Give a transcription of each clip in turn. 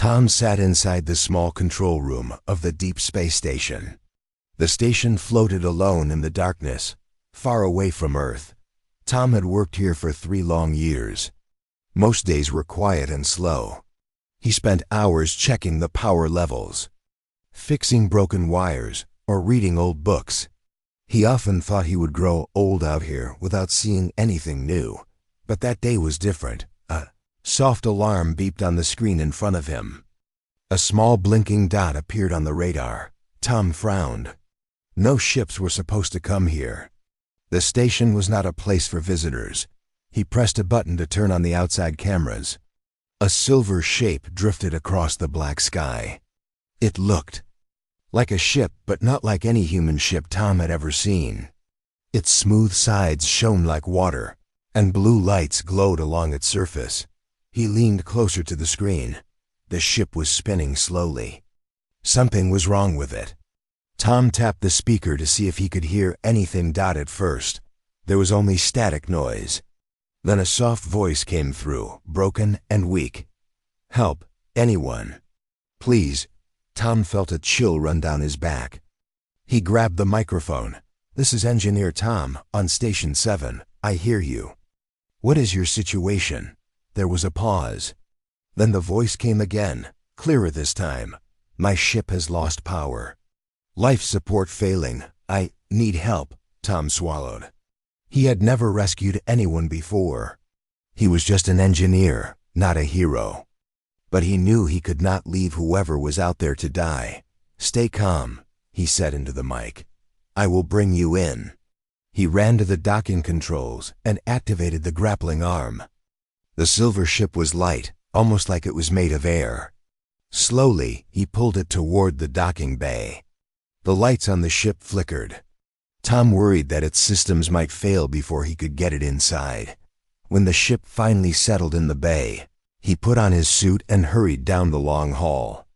Tom sat inside the small control room of the deep space station. The station floated alone in the darkness, far away from Earth. Tom had worked here for 3 long years. Most days were quiet and slow. He spent hours checking the power levels, fixing broken wires, or reading old books. He often thought he would grow old out here without seeing anything new. But that day was different. A soft alarm beeped on the screen in front of him. A small blinking dot appeared on the radar. Tom frowned. No ships were supposed to come here. The station was not a place for visitors. He pressed a button to turn on the outside cameras. A silver shape drifted across the black sky. It looked like a ship, but not like any human ship Tom had ever seen. Its smooth sides shone like water, and blue lights glowed along its surface. He leaned closer to the screen. The ship was spinning slowly. Something was wrong with it. Tom tapped the speaker to see if he could hear anything. At first, there was only static noise. Then a soft voice came through, broken and weak. "Help, anyone. Please." Tom felt a chill run down his back. He grabbed the microphone. "This is Engineer Tom, on Station 7. I hear you. What is your situation?" There was a pause. Then the voice came again, clearer this time. "My ship has lost power. Life support failing. I need help." Tom swallowed. He had never rescued anyone before. He was just an engineer, not a hero. But he knew he could not leave whoever was out there to die. "Stay calm," he said into the mic. "I will bring you in." He ran to the docking controls and activated the grappling arm. The silver ship was light, almost like it was made of air. Slowly, he pulled it toward the docking bay. The lights on the ship flickered. Tom worried that its systems might fail before he could get it inside. When the ship finally settled in the bay, he put on his suit and hurried down the long hall.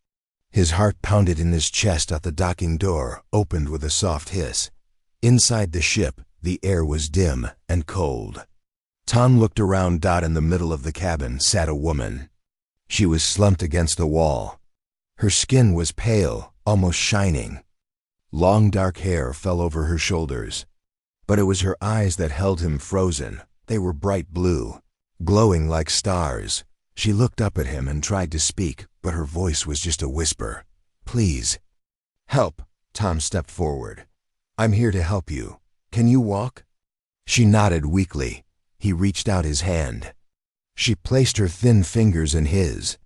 His heart pounded in his chest as the docking door opened with a soft hiss. Inside the ship, the air was dim and cold. Tom looked around. In the middle of the cabin sat a woman. She was slumped against the wall. Her skin was pale, almost shining. Long dark hair fell over her shoulders. But it was her eyes that held him frozen. They were bright blue, glowing like stars. She looked up at him and tried to speak, but her voice was just a whisper. "Please." "Help." Tom stepped forward. "I'm here to help you. Can you walk?" She nodded weakly. He reached out his hand. She placed her thin fingers in his.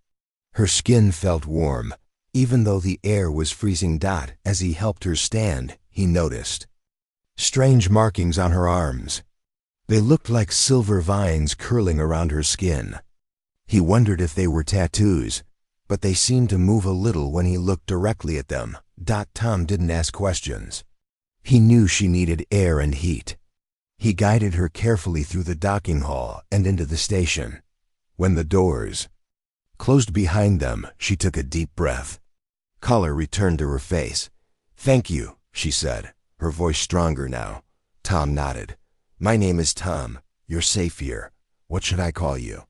Her skin felt warm, even though the air was freezing. As he helped her stand, he noticed strange markings on her arms. They looked like silver vines curling around her skin. He wondered if they were tattoos, but they seemed to move a little when he looked directly at them. Tom didn't ask questions. He knew she needed air and heat. He guided her carefully through the docking hall and into the station. When the doors closed behind them, she took a deep breath. Color returned to her face. "Thank you," she said, her voice stronger now. Tom nodded. "My name is Tom. You're safe here. What should I call you?"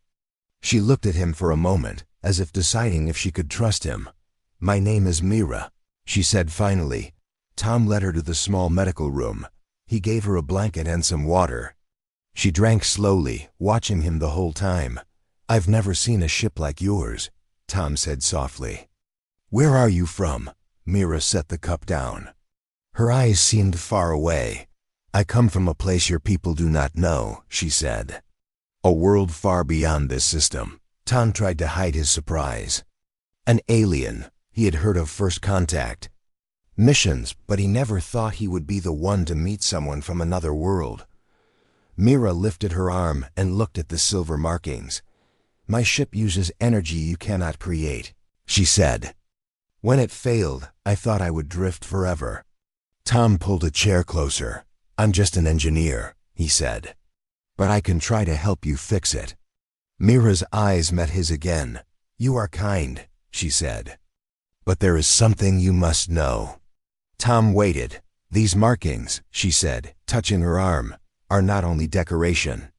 She looked at him for a moment, as if deciding if she could trust him. "My name is Mira," she said finally. Tom led her to the small medical room. He gave her a blanket and some water. She drank slowly, watching him the whole time. "I've never seen a ship like yours," Tom said softly. "Where are you from?" Mira set the cup down. Her eyes seemed far away. "I come from a place your people do not know," she said. "A world far beyond this system." Tom tried to hide his surprise. An alien. He had heard of First Contact missions, but he never thought he would be the one to meet someone from another world. Mira lifted her arm and looked at the silver markings. "My ship uses energy you cannot create," she said. "When it failed, I thought I would drift forever." Tom pulled a chair closer. "I'm just an engineer," he said. "But I can try to help you fix it." Mira's eyes met his again. "You are kind," she said. "But there is something you must know." Tom waited. "These markings," she said, touching her arm, "are not only decoration.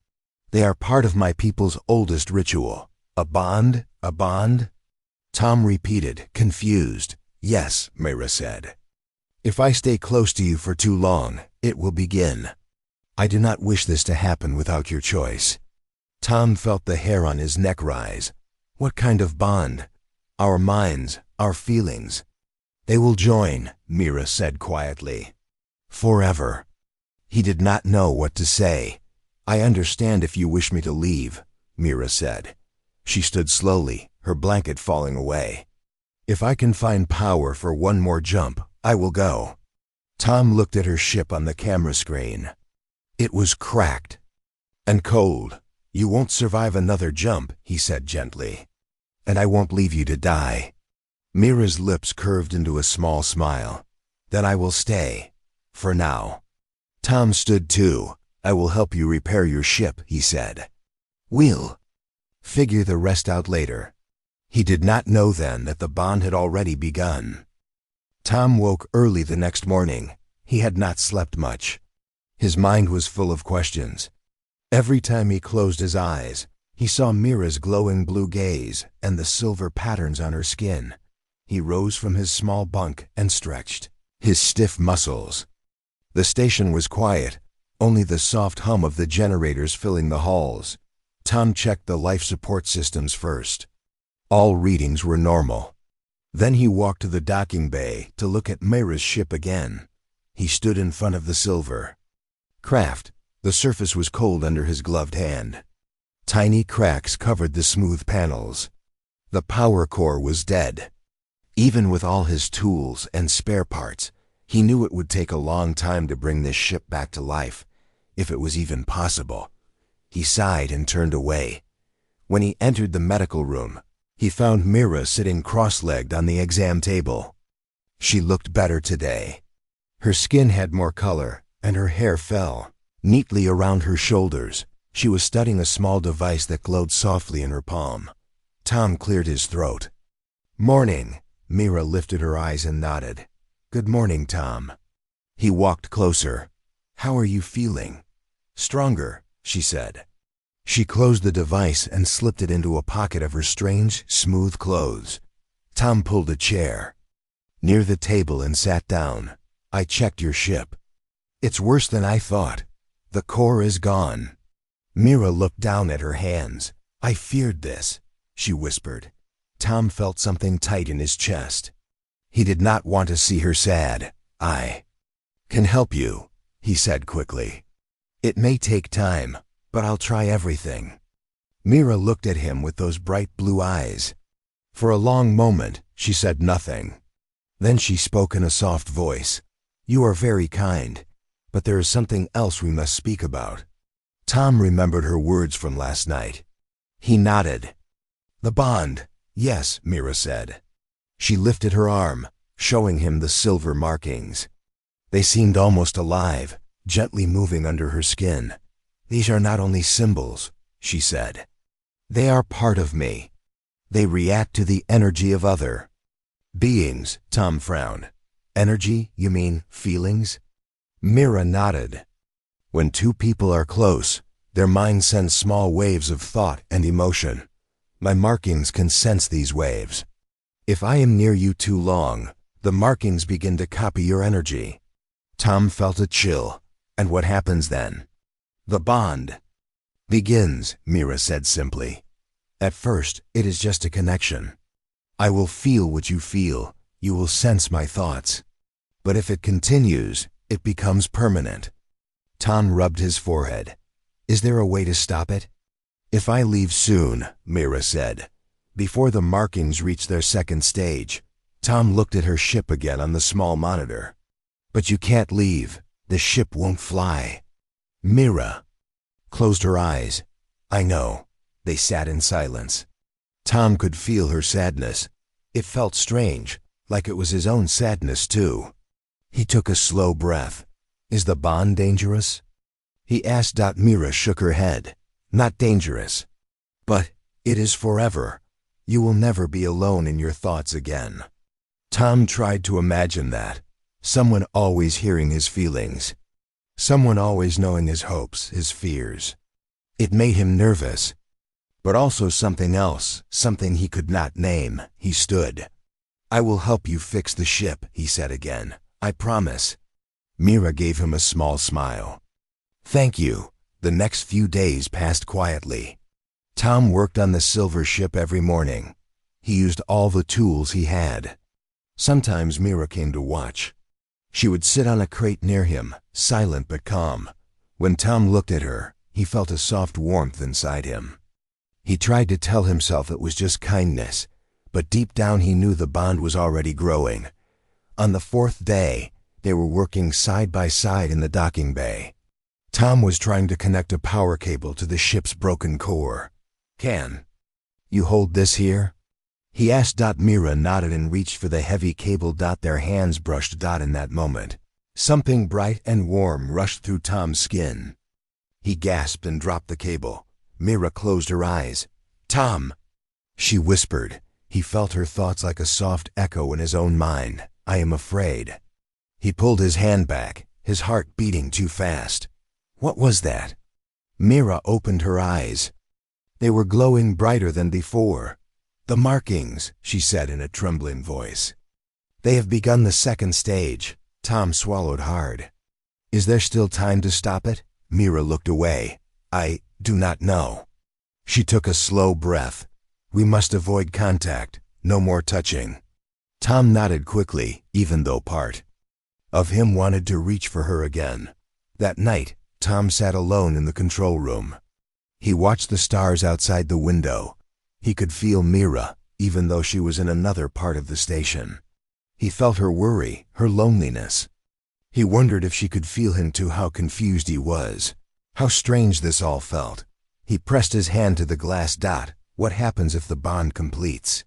They are part of my people's oldest ritual." "A bond? A bond?" Tom repeated, confused. Yes, Mira said. If I stay close to you for too long, it will begin. I do not wish this to happen without your choice. Tom felt the hair on his neck rise. What kind of bond? Our minds, our feelings. They will join, Mira said quietly. Forever. He did not know what to say. I understand if you wish me to leave, Mira said. She stood slowly, her blanket falling away. If I can find power for one more jump, I will go. Tom looked at her ship on the camera screen. It was cracked and cold. You won't survive another jump, he said gently. And I won't leave you to die. Mira's lips curved into a small smile. Then I will stay. For now. Tom stood too. I will help you repair your ship, he said. We'll figure the rest out later. He did not know then that the bond had already begun. Tom woke early the next morning. He had not slept much. His mind was full of questions. Every time he closed his eyes, he saw Mira's glowing blue gaze and the silver patterns on her skin. He rose from his small bunk and stretched his stiff muscles. The station was quiet, only the soft hum of the generators filling the halls. Tom checked the life support systems first. All readings were normal. Then he walked to the docking bay to look at Mira's ship again. He stood in front of the silver craft. The surface was cold under his gloved hand. Tiny cracks covered the smooth panels. The power core was dead. Even with all his tools and spare parts, he knew it would take a long time to bring this ship back to life, if it was even possible. He sighed and turned away. When he entered the medical room, he found Mira sitting cross-legged on the exam table. She looked better today. Her skin had more color, and her hair fell neatly around her shoulders. She was studying a small device that glowed softly in her palm. Tom cleared his throat. Morning. Mira lifted her eyes and nodded. Good morning, Tom. He walked closer. How are you feeling? Stronger, she said. She closed the device and slipped it into a pocket of her strange, smooth clothes. Tom pulled a chair near the table and sat down. I checked your ship. It's worse than I thought. The core is gone. Mira looked down at her hands. I feared this, she whispered. Tom felt something tight in his chest. He did not want to see her sad. I can help you, he said quickly. It may take time, but I'll try everything. Mira looked at him with those bright blue eyes. For a long moment, she said nothing. Then she spoke in a soft voice. You are very kind, but there is something else we must speak about. Tom remembered her words from last night. He nodded. The bond. Yes, Mira said. She lifted her arm, showing him the silver markings. They seemed almost alive, gently moving under her skin. These are not only symbols, she said. They are part of me. They react to the energy of other beings. Tom frowned. Energy, you mean feelings? Mira nodded. When two people are close, their minds send small waves of thought and emotion. My markings can sense these waves. If I am near you too long, the markings begin to copy your energy. Tom felt a chill. And what happens then? The bond begins, Mira said simply. At first, it is just a connection. I will feel what you feel. You will sense my thoughts. But if it continues, it becomes permanent. Tom rubbed his forehead. Is there a way to stop it? If I leave soon, Mira said, before the markings reach their second stage. Tom looked at her ship again on the small monitor. But you can't leave. The ship won't fly. Mira closed her eyes. I know. They sat in silence. Tom could feel her sadness. It felt strange, like it was his own sadness too. He took a slow breath. Is the bond dangerous? He asked. Mira shook her head. Not dangerous. But it is forever. You will never be alone in your thoughts again. Tom tried to imagine that. Someone always hearing his feelings. Someone always knowing his hopes, his fears. It made him nervous. but also something else, something he could not name. He stood. "I will help you fix the ship," he said again. "I promise." Mira gave him a small smile. "Thank you." The next few days passed quietly. Tom worked on the silver ship every morning. He used all the tools he had. Sometimes Mira came to watch. She would sit on a crate near him, silent but calm. When Tom looked at her, he felt a soft warmth inside him. He tried to tell himself it was just kindness, but deep down he knew the bond was already growing. On the fourth day, they were working side by side in the docking bay. Tom was trying to connect a power cable to the ship's broken core. "Can you hold this here?" he asked. Mira nodded and reached for the heavy cable. Their hands brushed. In that moment, something bright and warm rushed through Tom's skin. He gasped and dropped the cable. Mira closed her eyes. "Tom," she whispered. He felt her thoughts like a soft echo in his own mind. "I am afraid." He pulled his hand back, his heart beating too fast. What was that? Mira opened her eyes. They were glowing brighter than before. "The markings," she said in a trembling voice. "They have begun the second stage." Tom swallowed hard. "Is there still time to stop it?" Mira looked away. "I do not know." She took a slow breath. "We must avoid contact. No more touching." Tom nodded quickly, even though part of him wanted to reach for her again. That night, Tom sat alone in the control room. He watched the stars outside the window. He could feel Mira, even though she was in another part of the station. He felt her worry, her loneliness. He wondered if she could feel him too, how confused he was. How strange this all felt. He pressed his hand to the glass dot. What happens if the bond completes?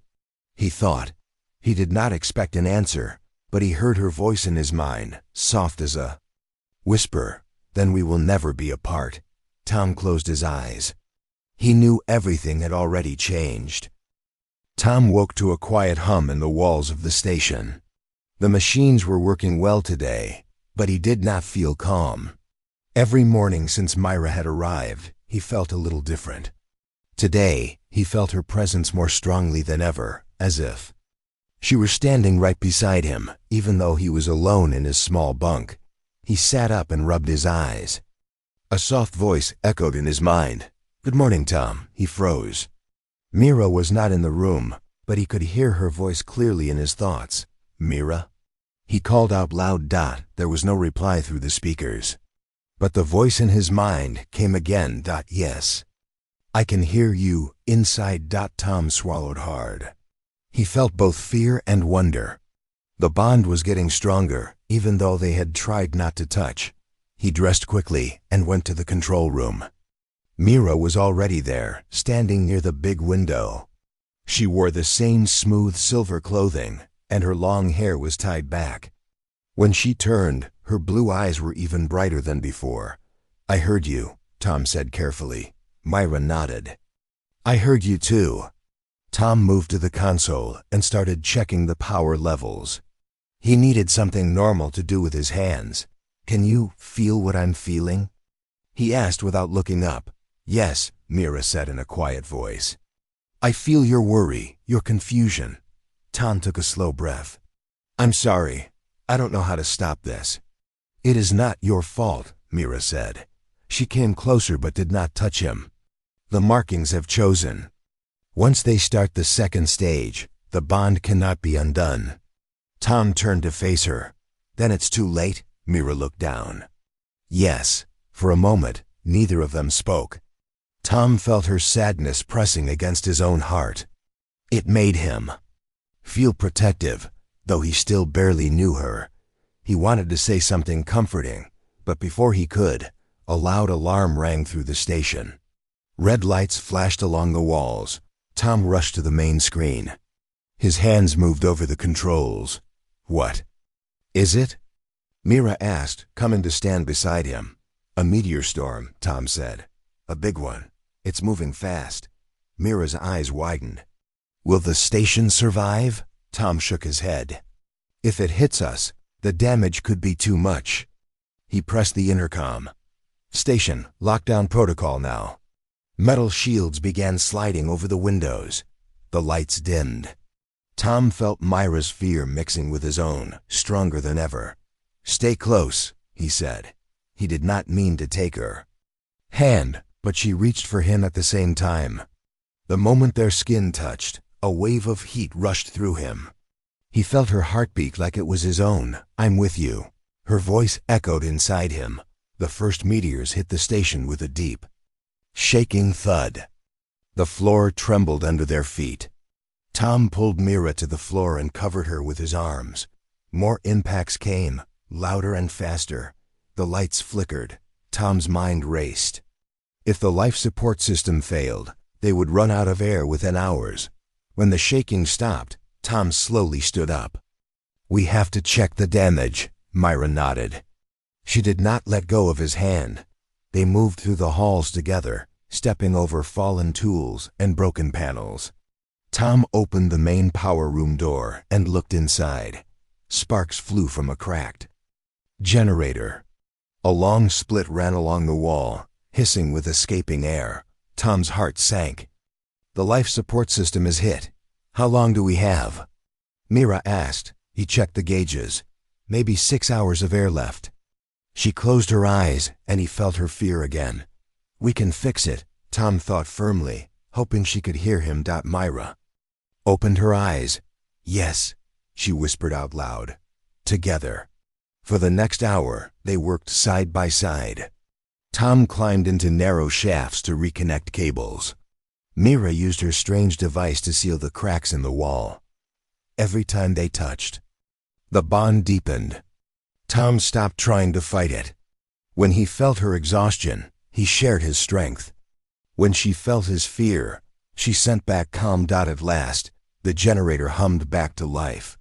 He thought. He did not expect an answer, but he heard her voice in his mind, soft as a whisper. "Then we will never be apart." Tom closed his eyes. He knew everything had already changed. Tom woke to a quiet hum in the walls of the station. The machines were working well today, but he did not feel calm. Every morning since Myra had arrived, he felt a little different. Today, he felt her presence more strongly than ever, as if she were standing right beside him, even though he was alone in his small bunk. He sat up and rubbed his eyes. A soft voice echoed in his mind. "Good morning, Tom." He froze. Mira was not in the room, but he could hear her voice clearly in his thoughts. "Mira?" He called out loud. There was no reply through the speakers. But the voice in his mind came again. "Yes. I can hear you inside." Tom swallowed hard. He felt both fear and wonder. The bond was getting stronger, even though they had tried not to touch. He dressed quickly and went to the control room. Mira was already there, standing near the big window. She wore the same smooth silver clothing, and her long hair was tied back. When she turned, her blue eyes were even brighter than before. "I heard you," Tom said carefully. Myra nodded. "I heard you too." Tom moved to the console and started checking the power levels. He needed something normal to do with his hands. "Can you feel what I'm feeling?" he asked without looking up. "Yes," Mira said in a quiet voice. "I feel your worry, your confusion." Tom took a slow breath. "I'm sorry. I don't know how to stop this." "It is not your fault," Mira said. She came closer but did not touch him. "The markings have chosen. Once they start the second stage, the bond cannot be undone." Tom turned to face her. "Then it's too late?" Mira looked down. "Yes." For a moment, neither of them spoke. Tom felt her sadness pressing against his own heart. It made him feel protective, though he still barely knew her. He wanted to say something comforting, but before he could, a loud alarm rang through the station. Red lights flashed along the walls. Tom rushed to the main screen. His hands moved over the controls. "What is it?" Mira asked, coming to stand beside him. "A meteor storm," Tom said. "A big one. It's moving fast." Mira's eyes widened. "Will the station survive?" Tom shook his head. "If it hits us, the damage could be too much." He pressed the intercom. "Station, lockdown protocol now." Metal shields began sliding over the windows. The lights dimmed. Tom felt Myra's fear mixing with his own, stronger than ever. "Stay close," he said. He did not mean to take her hand, but she reached for him at the same time. The moment their skin touched, a wave of heat rushed through him. He felt her heartbeat like it was his own. "I'm with you." Her voice echoed inside him. The first meteors hit the station with a deep, shaking thud. The floor trembled under their feet. Tom pulled Mira to the floor and covered her with his arms. More impacts came, louder and faster. The lights flickered. Tom's mind raced. If the life support system failed, they would run out of air within hours. When the shaking stopped, Tom slowly stood up. "We have to check the damage," Myra nodded. She did not let go of his hand. They moved through the halls together, stepping over fallen tools and broken panels. Tom opened the main power room door and looked inside. Sparks flew from a cracked generator. A long split ran along the wall, hissing with escaping air. Tom's heart sank. "The life support system is hit. How long do we have?" Mira asked. He checked the gauges. "Maybe 6 hours of air left." She closed her eyes, and he felt her fear again. "We can fix it," Tom thought firmly, hoping she could hear him. Myra opened her eyes. "Yes," she whispered out loud. Together. For the next hour, they worked side by side. Tom climbed into narrow shafts to reconnect cables. Mira used her strange device to seal the cracks in the wall. Every time they touched, the bond deepened. Tom stopped trying to fight it. When he felt her exhaustion, he shared his strength. When she felt his fear, she sent back calm. At last, the generator hummed back to life.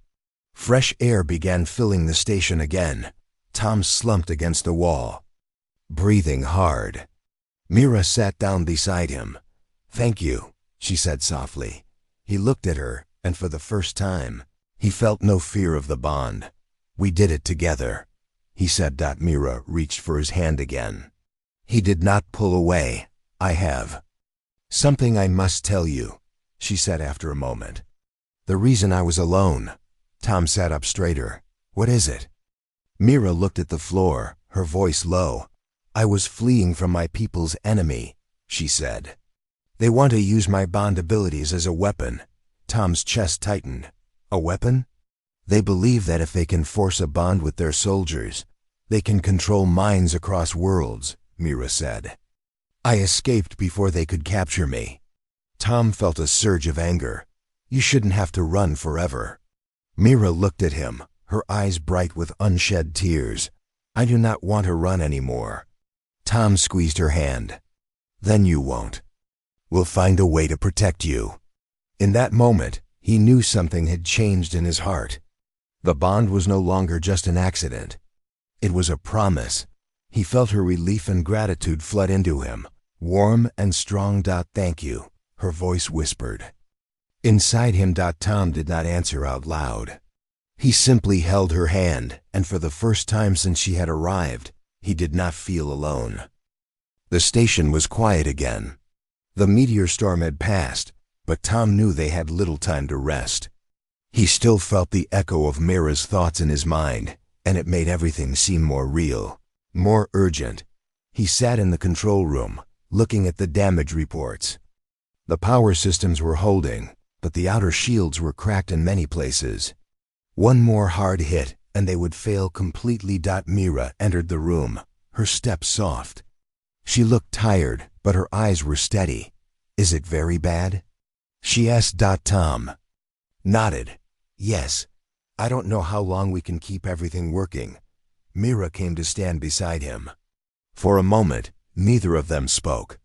Fresh air began filling the station again. Tom slumped against the wall, breathing hard. Mira sat down beside him. "Thank you," she said softly. He looked at her, and for the first time, he felt no fear of the bond. "We did it together," he said. Mira reached for his hand again. He did not pull away. "I have something I must tell you," she said after a moment. "The reason I was alone." Tom sat up straighter. "What is it?" Mira looked at the floor, her voice low. "I was fleeing from my people's enemy," she said. "They want to use my bond abilities as a weapon." Tom's chest tightened. "A weapon?" "They believe that if they can force a bond with their soldiers, they can control minds across worlds," Mira said. "I escaped before they could capture me." Tom felt a surge of anger. "You shouldn't have to run forever." Mira looked at him, her eyes bright with unshed tears. "I do not want to run anymore." Tom squeezed her hand. "Then you won't. We'll find a way to protect you." In that moment, he knew something had changed in his heart. The bond was no longer just an accident. It was a promise. He felt her relief and gratitude flood into him, warm and strong. "Thank you," her voice whispered. Inside him, Tom did not answer out loud. He simply held her hand, and for the first time since she had arrived, he did not feel alone. The station was quiet again. The meteor storm had passed, but Tom knew they had little time to rest. He still felt the echo of Mira's thoughts in his mind, and it made everything seem more real, more urgent. He sat in the control room, looking at the damage reports. The power systems were holding, but the outer shields were cracked in many places. One more hard hit, and they would fail completely. Mira entered the room, her step soft. She looked tired, but her eyes were steady. "Is it very bad?" she asked. Tom nodded. "Yes. I don't know how long we can keep everything working." Mira came to stand beside him. For a moment, neither of them spoke.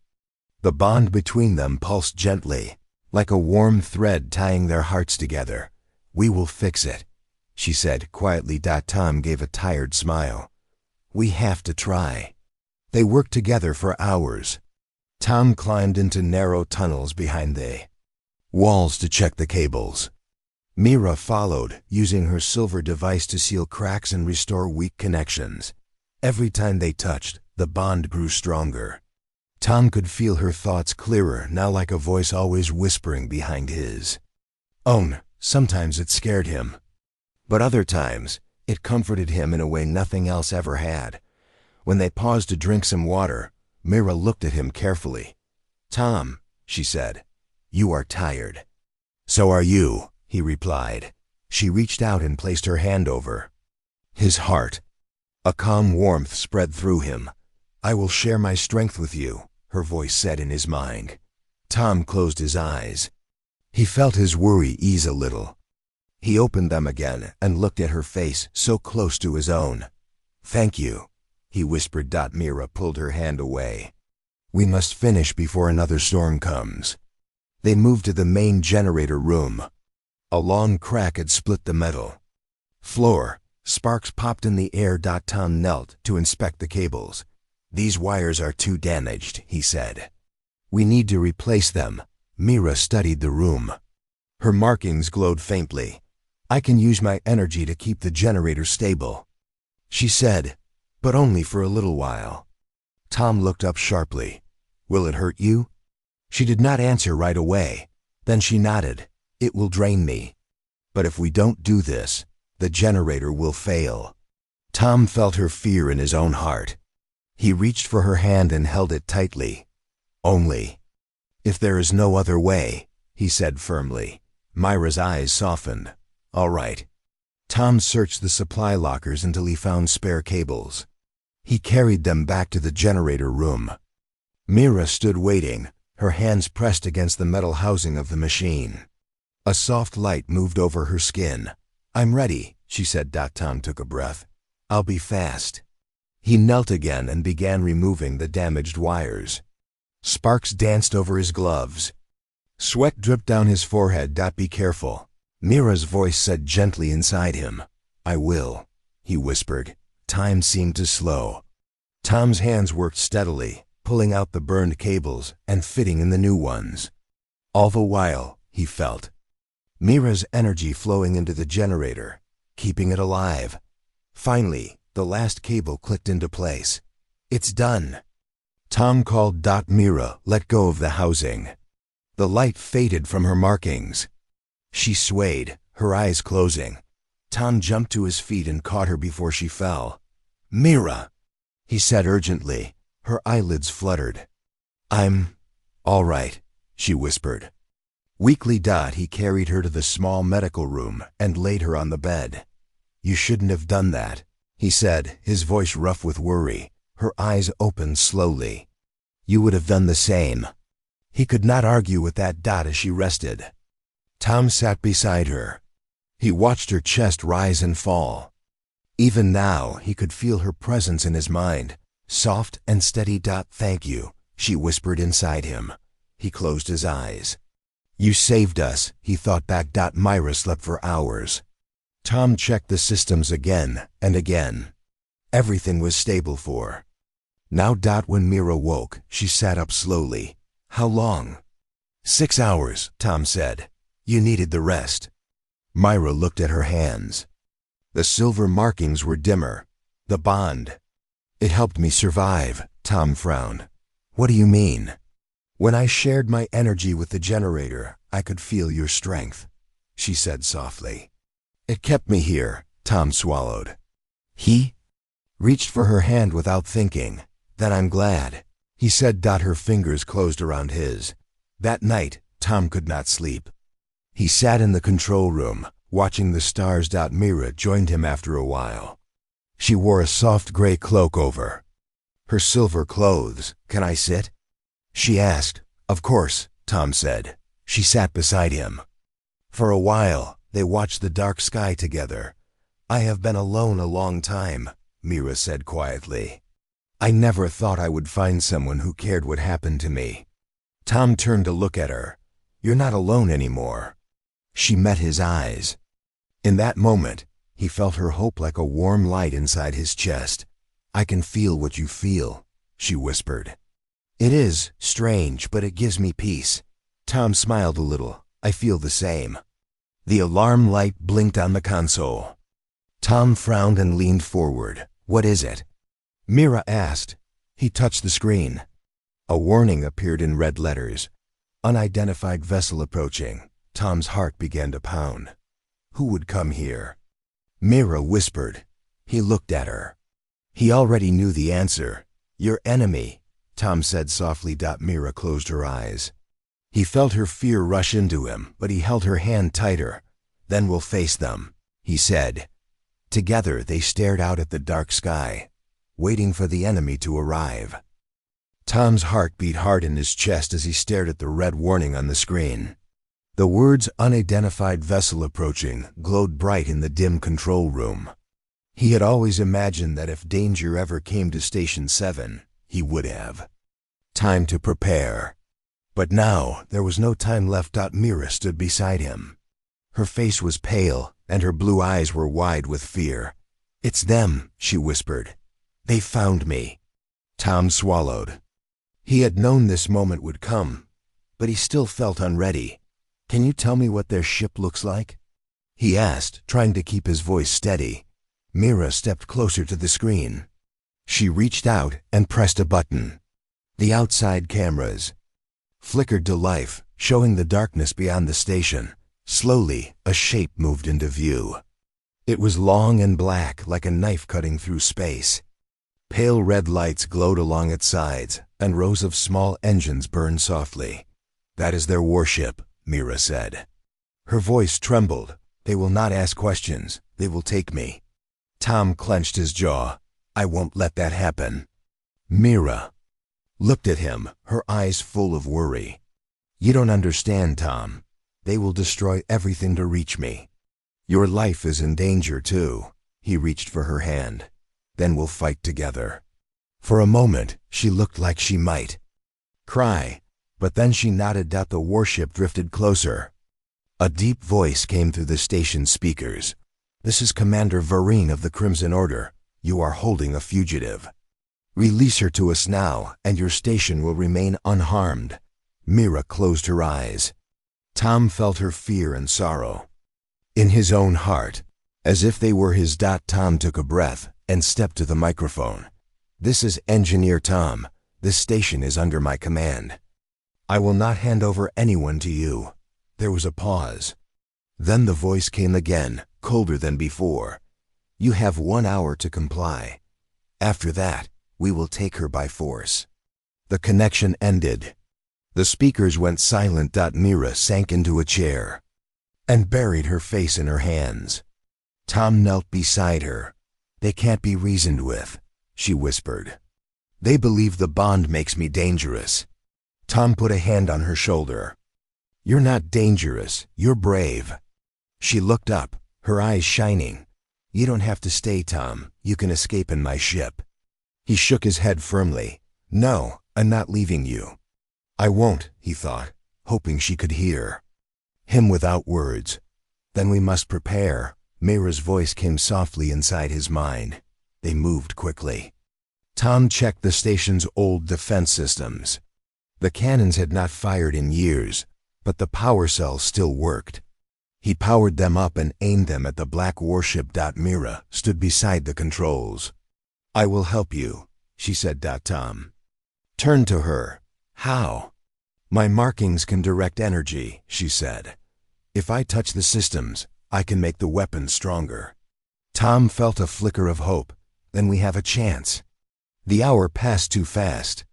The bond between them pulsed gently, like a warm thread tying their hearts together. "We will fix it," she said quietly. Tom gave a tired smile. "We have to try." They worked together for hours. Tom climbed into narrow tunnels behind the walls to check the cables. Mira followed, using her silver device to seal cracks and restore weak connections. Every time they touched, the bond grew stronger. Tom could feel her thoughts clearer now, like a voice always whispering behind his own. Sometimes it scared him, but other times it comforted him in a way nothing else ever had. When they paused to drink some water, Mira looked at him carefully. "Tom," she said, "you are tired." "So are you," he replied. She reached out and placed her hand over his heart. A calm warmth spread through him. "I will share my strength with you," her voice said in his mind. Tom closed his eyes. He felt his worry ease a little. He opened them again and looked at her face so close to his own. "Thank you," he whispered. Mira pulled her hand away. "We must finish before another storm comes." They moved to the main generator room. A long crack had split the metal floor. Sparks popped in the air. Tom knelt to inspect the cables. "These wires are too damaged," he said. "We need to replace them." Mira studied the room. Her markings glowed faintly. "I can use my energy to keep the generator stable," she said, "but only for a little while." Tom looked up sharply. "Will it hurt you?" She did not answer right away. Then she nodded. "It will drain me. But if we don't do this, the generator will fail." Tom felt her fear in his own heart. He reached for her hand and held it tightly. "Only if there is no other way," he said firmly. Myra's eyes softened. "All right." Tom searched the supply lockers until he found spare cables. He carried them back to the generator room. Mira stood waiting, her hands pressed against the metal housing of the machine. A soft light moved over her skin. "I'm ready," she said. Tom took a breath. "I'll be fast." He knelt again and began removing the damaged wires. Sparks danced over his gloves. Sweat dripped down his forehead. "Be careful," Mira's voice said gently inside him. "I will," he whispered. Time seemed to slow. Tom's hands worked steadily, pulling out the burned cables and fitting in the new ones. All the while, he felt Mira's energy flowing into the generator, keeping it alive. Finally, the last cable clicked into place. "It's done." Tom called. Mira let go of the housing. The light faded from her markings. She swayed, her eyes closing. Tom jumped to his feet and caught her before she fell. "Mira," he said urgently. Her eyelids fluttered. "I'm all right," she whispered. Weakly, he carried her to the small medical room and laid her on the bed. "You shouldn't have done that," he said, his voice rough with worry. Her eyes opened slowly. "You would have done the same." He could not argue with that. As she rested, Tom sat beside her. He watched her chest rise and fall. Even now, he could feel her presence in his mind, soft and steady. "Thank you," she whispered inside him. He closed his eyes. "You saved us," he thought back. Myra slept for hours. Tom checked the systems again and again. Everything was stable for her. Now. When Mira woke, she sat up slowly. "How long?" "6 hours," Tom said. "You needed the rest." Myra looked at her hands. The silver markings were dimmer. "The bond. It helped me survive." Tom frowned. "What do you mean?" "When I shared my energy with the generator, I could feel your strength," she said softly. "It kept me here." Tom swallowed. He reached for her hand without thinking. "Then I'm glad," he said. Her fingers closed around his. That night, Tom could not sleep. He sat in the control room, watching the stars. Mira joined him after a while. She wore a soft gray cloak over her silver clothes. "Can I sit?" she asked. "Of course," Tom said. She sat beside him. For a while, they watched the dark sky together. "I have been alone a long time," Mira said quietly. "I never thought I would find someone who cared what happened to me." Tom turned to look at her. "You're not alone anymore." She met his eyes. In that moment, he felt her hope like a warm light inside his chest. "I can feel what you feel," she whispered. "It is strange, but it gives me peace." Tom smiled a little. "I feel the same." The alarm light blinked on the console. Tom frowned and leaned forward. "What is it?" Mira asked. He touched the screen. A warning appeared in red letters. Unidentified vessel approaching. Tom's heart began to pound. Who would come here? Mira whispered. He looked at her. He already knew the answer. Your enemy, Tom said softly. Mira closed her eyes. He felt her fear rush into him, but he held her hand tighter. Then we'll face them, he said. Together they stared out at the dark sky, waiting for the enemy to arrive. Tom's heart beat hard in his chest as he stared at the red warning on the screen. The words unidentified vessel approaching glowed bright in the dim control room. He had always imagined that if danger ever came to Station 7, he would have. Time to prepare. But now there was no time left. Mira stood beside him. Her face was pale, and her blue eyes were wide with fear. It's them, she whispered. They found me. Tom swallowed. He had known this moment would come, but he still felt unready. Can you tell me what their ship looks like? He asked, trying to keep his voice steady. Mira stepped closer to the screen. She reached out and pressed a button. The outside cameras flickered to life, showing the darkness beyond the station. Slowly, a shape moved into view. It was long and black, like a knife cutting through space. Pale red lights glowed along its sides, and rows of small engines burned softly. That is their warship, Mira said. Her voice trembled. They will not ask questions. They will take me. Tom clenched his jaw. I won't let that happen. Mira looked at him, her eyes full of worry. You don't understand, Tom. They will destroy everything to reach me. Your life is in danger, too. He reached for her hand. Then we'll fight together. For a moment, she looked like she might cry, but then she nodded. The warship drifted closer. A deep voice came through the station speakers. This is Commander Varine of the Crimson Order. You are holding a fugitive. Release her to us now, and your station will remain unharmed. Mira closed her eyes. Tom felt her fear and sorrow in his own heart, as if they were his. Tom took a breath and stepped to the microphone. This is Engineer Tom. This station is under my command. I will not hand over anyone to you. There was a pause. Then the voice came again, colder than before. You have 1 hour to comply. After that, we will take her by force. The connection ended. The speakers went silent. Mira sank into a chair and buried her face in her hands. Tom knelt beside her. They can't be reasoned with, she whispered. They believe the bond makes me dangerous. Tom put a hand on her shoulder. You're not dangerous, you're brave. She looked up, her eyes shining. You don't have to stay, Tom. You can escape in my ship. He shook his head firmly. No, I'm not leaving you. I won't, he thought, hoping she could hear him without words. Then we must prepare. Mira's voice came softly inside his mind. They moved quickly. Tom checked the station's old defense systems. The cannons had not fired in years, but the power cells still worked. He powered them up and aimed them at the black warship. Mira stood beside the controls. I will help you, she said. Tom turned to her. How? My markings can direct energy, she said. If I touch the systems, I can make the weapons stronger. Tom felt a flicker of hope. Then we have a chance. The hour passed too fast.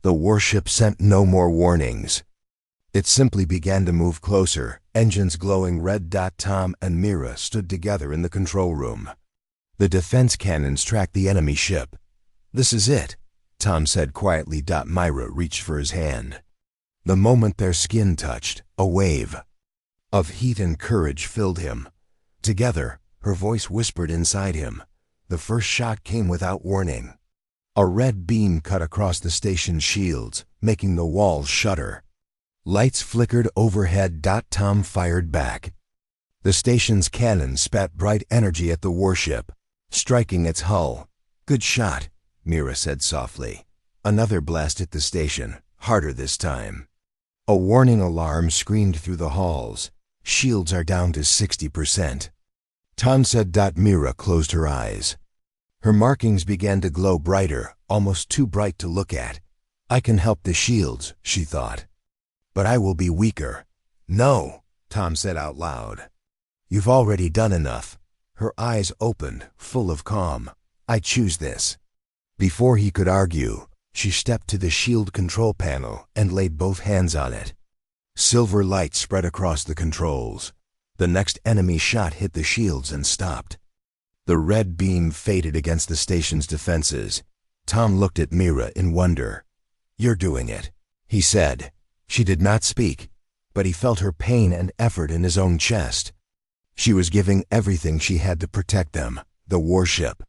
The warship sent no more warnings. It simply began to move closer, engines glowing red. Tom and Mira stood together in the control room. The defense cannons tracked the enemy ship. This is it, Tom said quietly. Mira reached for his hand. The moment their skin touched, a wave of heat and courage filled him. Together, her voice whispered inside him. The first shot came without warning. A red beam cut across the station's shields, making the walls shudder. Lights flickered overhead. Tom fired back. The station's cannon spat bright energy at the warship, striking its hull. Good shot, Mira said softly. Another blast hit the station, harder this time. A warning alarm screamed through the halls. Shields are down to 60%. Tom said. Mira closed her eyes. Her markings began to glow brighter, almost too bright to look at. I can help the shields, she thought. But I will be weaker. No, Tom said out loud. You've already done enough. Her eyes opened, full of calm. I choose this. Before he could argue, she stepped to the shield control panel and laid both hands on it. Silver light spread across the controls. The next enemy shot hit the shields and stopped. The red beam faded against the station's defenses. Tom looked at Mira in wonder. You're doing it, he said. She did not speak, but he felt her pain and effort in his own chest. She was giving everything she had to protect them, the warship.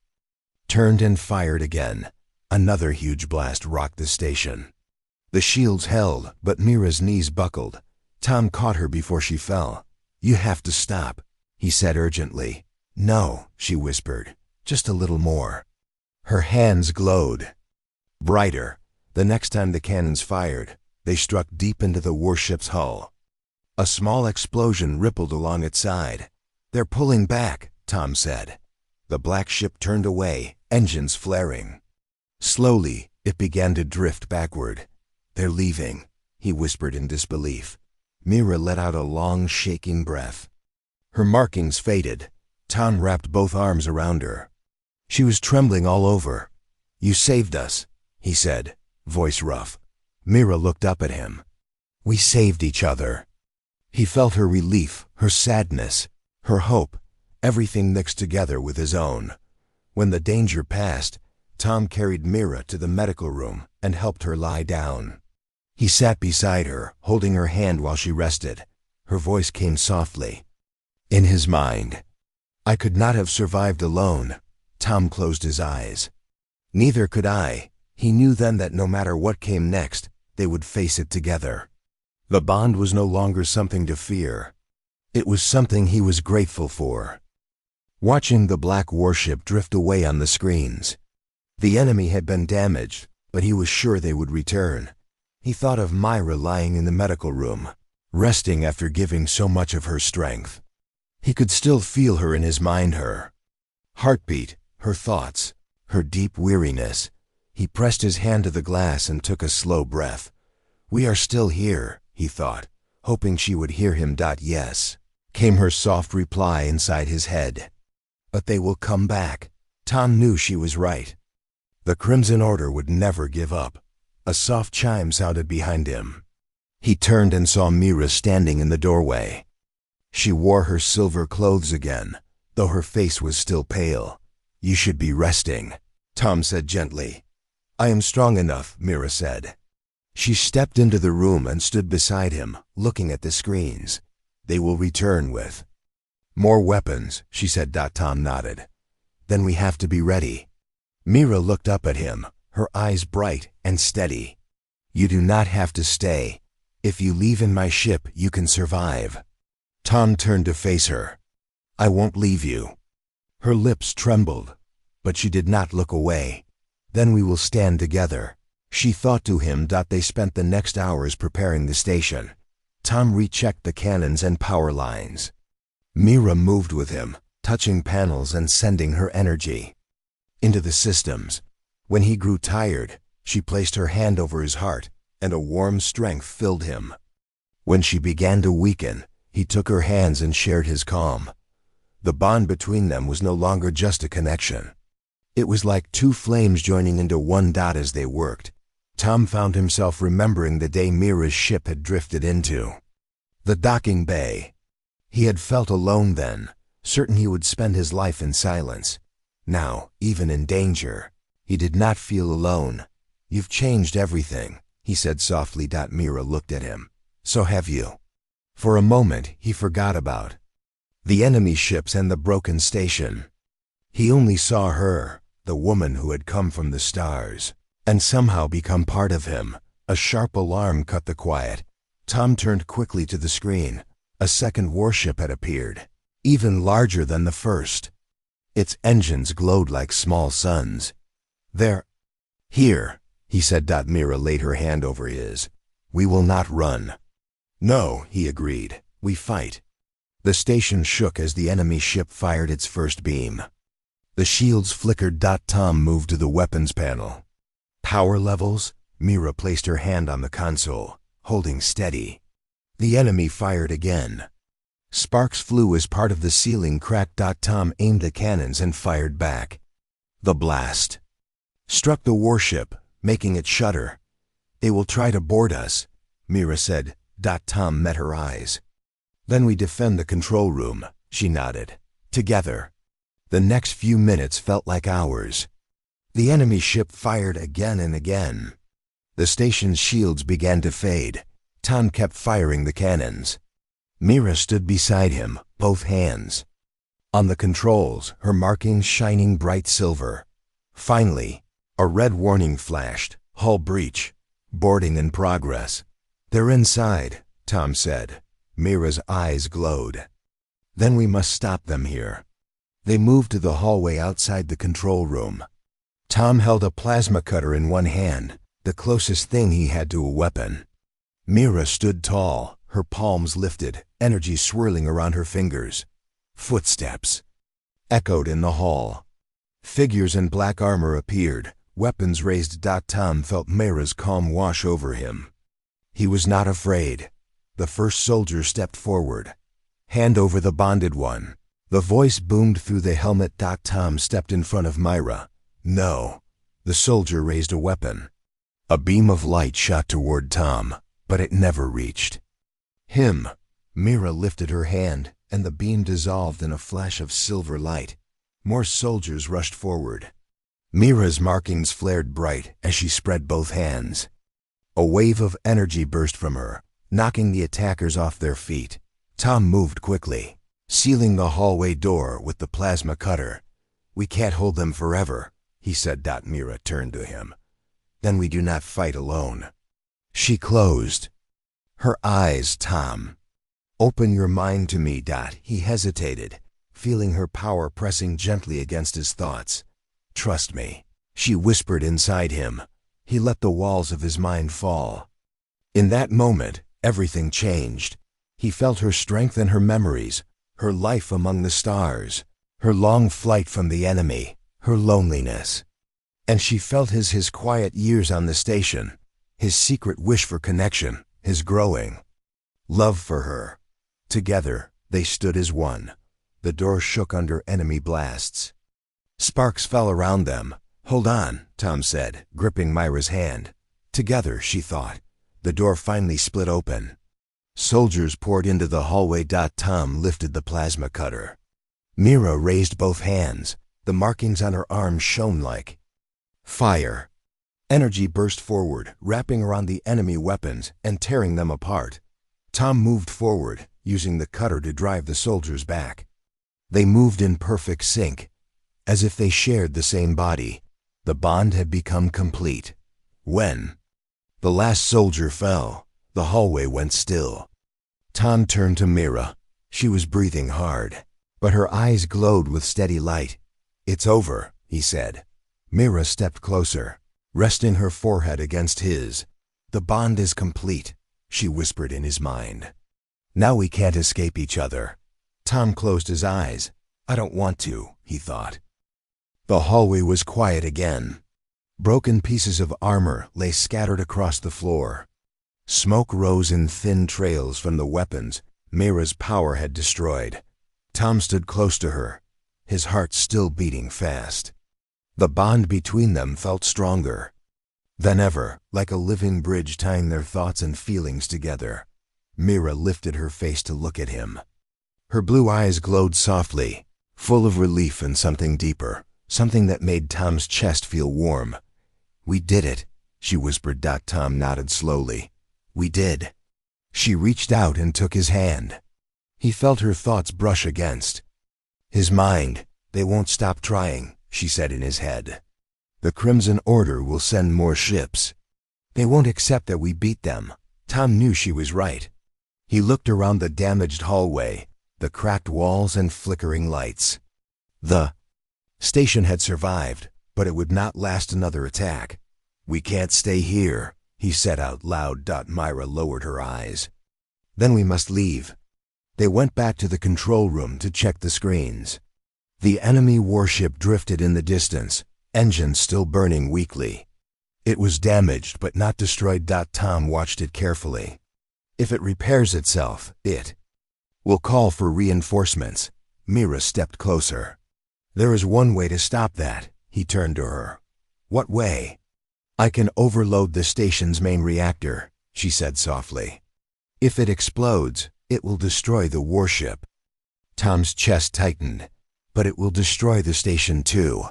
Turned and fired again. Another huge blast rocked the station. The shields held, but Mira's knees buckled. Tom caught her before she fell. You have to stop, he said urgently. No, she whispered. Just a little more. Her hands glowed. Brighter. The next time the cannons fired, they struck deep into the warship's hull. A small explosion rippled along its side. They're pulling back, Tom said. The black ship turned away, engines flaring. Slowly, it began to drift backward. They're leaving, he whispered in disbelief. Mira let out a long, shaking breath. Her markings faded. Tom wrapped both arms around her. She was trembling all over. You saved us, he said, voice rough. Mira looked up at him. We saved each other. He felt her relief, her sadness, her hope, everything mixed together with his own. When the danger passed, Tom carried Mira to the medical room and helped her lie down. He sat beside her, holding her hand while she rested. Her voice came softly. In his mind, I could not have survived alone. Tom closed his eyes. Neither could I. He knew then that no matter what came next, they would face it together. The bond was no longer something to fear. It was something he was grateful for. Watching the black warship drift away on the screens. The enemy had been damaged, but he was sure they would return. He thought of Myra lying in the medical room, resting after giving so much of her strength. He could still feel her in his mind, her heartbeat, her thoughts, her deep weariness. He pressed his hand to the glass and took a slow breath. We are still here, he thought, hoping she would hear him. Yes, came her soft reply inside his head. But they will come back. Tom knew she was right. The Crimson Order would never give up. A soft chime sounded behind him. He turned and saw Mira standing in the doorway. She wore her silver clothes again, though her face was still pale. You should be resting, Tom said gently. I am strong enough, Mira said. She stepped into the room and stood beside him, looking at the screens. They will return with more weapons, she said. Tom nodded. Then we have to be ready. Mira looked up at him, her eyes bright and steady. You do not have to stay. If you leave in my ship, you can survive. Tom turned to face her. I won't leave you. Her lips trembled, but she did not look away. Then we will stand together. She thought to him. They spent the next hours preparing the station. Tom rechecked the cannons and power lines. Mira moved with him, touching panels and sending her energy into the systems. When he grew tired, she placed her hand over his heart, and a warm strength filled him. When she began to weaken, he took her hands and shared his calm. The bond between them was no longer just a connection. It was like two flames joining into one. As they worked, Tom found himself remembering the day Mira's ship had drifted into the docking bay. He had felt alone then, certain he would spend his life in silence. Now, even in danger, he did not feel alone. You've changed everything, he said softly. Mira looked at him. So have you. For a moment, he forgot about the enemy ships and the broken station. He only saw her, the woman who had come from the stars, and somehow become part of him. A sharp alarm cut the quiet. Tom turned quickly to the screen. A second warship had appeared, even larger than the first. Its engines glowed like small suns. They're here, he said. Mira laid her hand over his. We will not run. No, he agreed. We fight. The station shook as the enemy ship fired its first beam. The shields flickered. Tom moved to the weapons panel. Power levels? Mira placed her hand on the console, holding steady. The enemy fired again. Sparks flew as part of the ceiling cracked. Tom aimed the cannons and fired back. The blast struck the warship, making it shudder. "They will try to board us," Mira said. Tom met her eyes. "Then we defend the control room," she nodded. "Together." The next few minutes felt like hours. The enemy ship fired again and again. The station's shields began to fade. Tom kept firing the cannons. Mira stood beside him, both hands on the controls, her markings shining bright silver. Finally, a red warning flashed. "Hull breach. Boarding in progress." "They're inside," Tom said. Mira's eyes glowed. "Then we must stop them here." They moved to the hallway outside the control room. Tom held a plasma cutter in one hand, the closest thing he had to a weapon. Mira stood tall, her palms lifted, energy swirling around her fingers. Footsteps echoed in the hall. Figures in black armor appeared, weapons raised. Tom felt Mira's calm wash over him. He was not afraid. The first soldier stepped forward. "Hand over the bonded one." The voice boomed through the helmet. Tom stepped in front of Mira. "No." The soldier raised a weapon. A beam of light shot toward Tom, but it never reached him. Mira lifted her hand, and the beam dissolved in a flash of silver light. More soldiers rushed forward. Mira's markings flared bright as she spread both hands. A wave of energy burst from her, knocking the attackers off their feet. Tom moved quickly, sealing the hallway door with the plasma cutter. "We can't hold them forever," he said. Mira turned to him. "Then we do not fight alone." She closed her eyes. "Tom, open your mind to me." He hesitated, feeling her power pressing gently against his thoughts. "Trust me," she whispered inside him. He let the walls of his mind fall. In that moment, everything changed. He felt her strength and her memories, her life among the stars, her long flight from the enemy, her loneliness. And she felt his quiet years on the station, his secret wish for connection, his growing love for her. Together, they stood as one. The door shook under enemy blasts. Sparks fell around them. "Hold on," Tom said, gripping Mira's hand. Together, she thought. The door finally split open. Soldiers poured into the hallway. Tom lifted the plasma cutter. Mira raised both hands. The markings on her arms shone like fire. Energy burst forward, wrapping around the enemy weapons and tearing them apart. Tom moved forward, using the cutter to drive the soldiers back. They moved in perfect sync, as if they shared the same body. The bond had become complete. When the last soldier fell, the hallway went still. Tom turned to Mira. She was breathing hard, but her eyes glowed with steady light. "It's over," he said. Mira stepped closer, resting her forehead against his. "The bond is complete," she whispered in his mind. "Now we can't escape each other." Tom closed his eyes. "I don't want to," he thought. The hallway was quiet again. Broken pieces of armor lay scattered across the floor. Smoke rose in thin trails from the weapons Mira's power had destroyed. Tom stood close to her, his heart still beating fast. The bond between them felt stronger than ever, like a living bridge tying their thoughts and feelings together. Mira lifted her face to look at him. Her blue eyes glowed softly, full of relief and something deeper, something that made Tom's chest feel warm. "We did it," she whispered. Tom nodded slowly. "We did." She reached out and took his hand. He felt her thoughts brush against his mind. "They won't stop trying," she said in his head. "The Crimson Order will send more ships. They won't accept that we beat them." Tom knew she was right. He looked around the damaged hallway, the cracked walls and flickering lights. The station had survived, but it would not last another attack. "We can't stay here," he said out loud. Mira lowered her eyes. "Then we must leave." They went back to the control room to check the screens. The enemy warship drifted in the distance, engines still burning weakly. It was damaged but not destroyed. Tom watched it carefully. If it repairs itself, it will call for reinforcements. Mira stepped closer. There is one way to stop that. He turned to her. What way? I can overload the station's main reactor, she said softly. If it explodes, it will destroy the warship. Tom's chest tightened. But it will destroy the station too.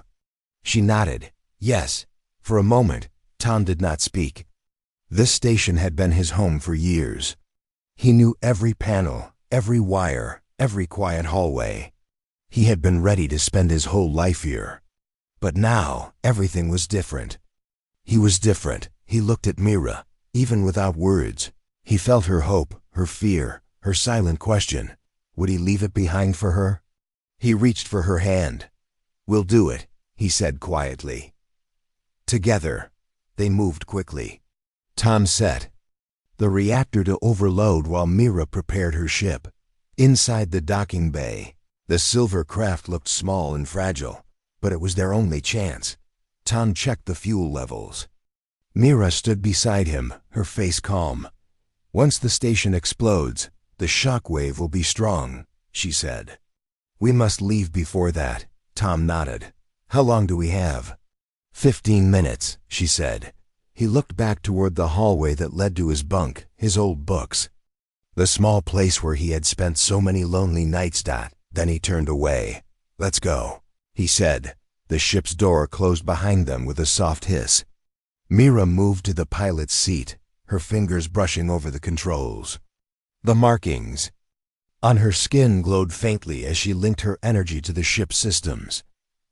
She nodded. Yes. For a moment, Tom did not speak. This station had been his home for years. He knew every panel, every wire, every quiet hallway. He had been ready to spend his whole life here. But now, everything was different. He was different. He looked at Mira, even without words. He felt her hope, her fear, her silent question. Would he leave it behind for her? He reached for her hand. We'll do it, he said quietly. Together. They moved quickly. Tom set the reactor to overload while Mira prepared her ship. Inside the docking bay, the silver craft looked small and fragile, but it was their only chance. Tom checked the fuel levels. Mira stood beside him, her face calm. Once the station explodes, the shock wave will be strong, she said. We must leave before that. Tom nodded. How long do we have? 15 minutes, she said. He looked back toward the hallway that led to his bunk, his old books. The small place where he had spent so many lonely nights. Then he turned away. Let's go, he said. The ship's door closed behind them with a soft hiss. Mira moved to the pilot's seat, her fingers brushing over the controls. The markings on her skin glowed faintly as she linked her energy to the ship's systems.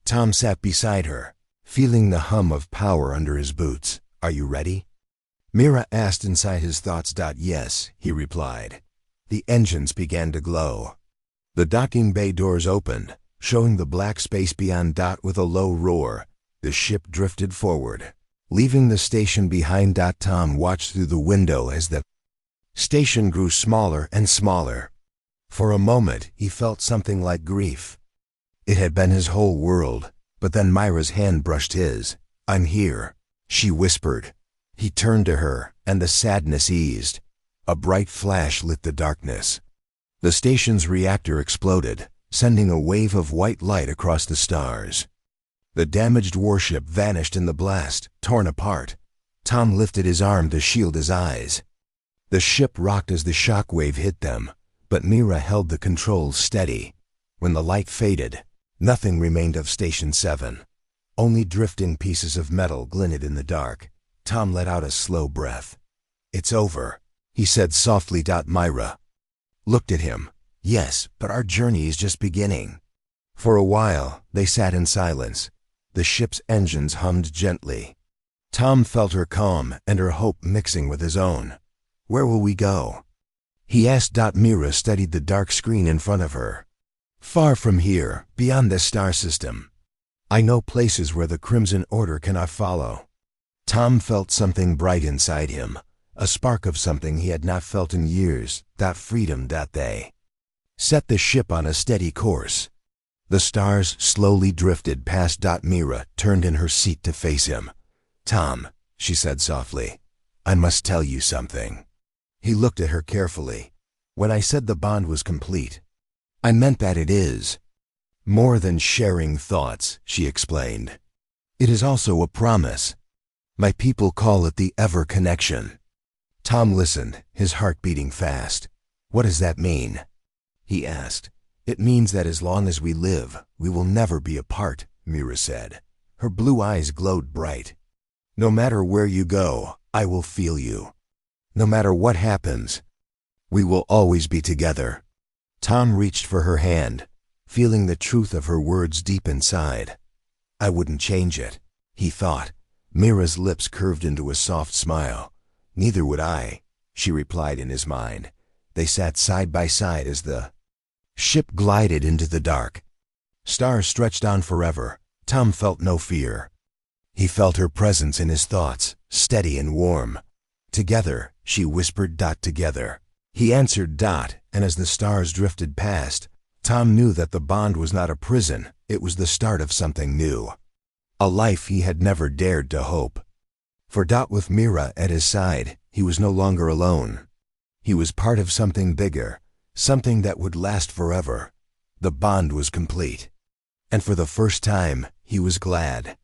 Tom sat beside her, feeling the hum of power under his boots. Are you ready? Mira asked inside his thoughts. Yes, he replied. The engines began to glow. The docking bay doors opened, showing the black space beyond. With a low roar, the ship drifted forward, leaving the station behind. Tom watched through the window as the station grew smaller and smaller. For a moment, he felt something like grief. It had been his whole world, but then Mira's hand brushed his. I'm here, she whispered. He turned to her, and the sadness eased. A bright flash lit the darkness. The station's reactor exploded, sending a wave of white light across the stars. The damaged warship vanished in the blast, torn apart. Tom lifted his arm to shield his eyes. The ship rocked as the shock wave hit them, but Mira held the controls steady. When the light faded, nothing remained of Station 7. Only drifting pieces of metal glinted in the dark. Tom let out a slow breath. It's over, he said softly. Mira looked at him. Yes, but our journey is just beginning. For a while, they sat in silence. The ship's engines hummed gently. Tom felt her calm and her hope mixing with his own. Where will we go? He asked. Mira studied the dark screen in front of her. Far from here, beyond this star system. I know places where the Crimson Order cannot follow. Tom felt something bright inside him, a spark of something he had not felt in years. Freedom. They set the ship on a steady course. The stars slowly drifted past. Mira turned in her seat to face him. Tom, she said softly, I must tell you something. He looked at her carefully. When I said the bond was complete, I meant that it is. More than sharing thoughts, she explained. It is also a promise. My people call it the Ever Connection. Tom listened, his heart beating fast. What does that mean? He asked. It means that as long as we live, we will never be apart, Mira said. Her blue eyes glowed bright. No matter where you go, I will feel you. No matter what happens, we will always be together. Tom reached for her hand, feeling the truth of her words deep inside. I wouldn't change it, he thought. Mira's lips curved into a soft smile. Neither would I, she replied in his mind. They sat side by side as the ship glided into the dark. Stars stretched on forever. Tom felt no fear. He felt her presence in his thoughts, steady and warm. Together, she whispered. Together. He answered. And as the stars drifted past, Tom knew that the bond was not a prison, it was the start of something new. A life he had never dared to hope. For Dot, with Mira at his side, he was no longer alone. He was part of something bigger, something that would last forever. The bond was complete. And for the first time, he was glad.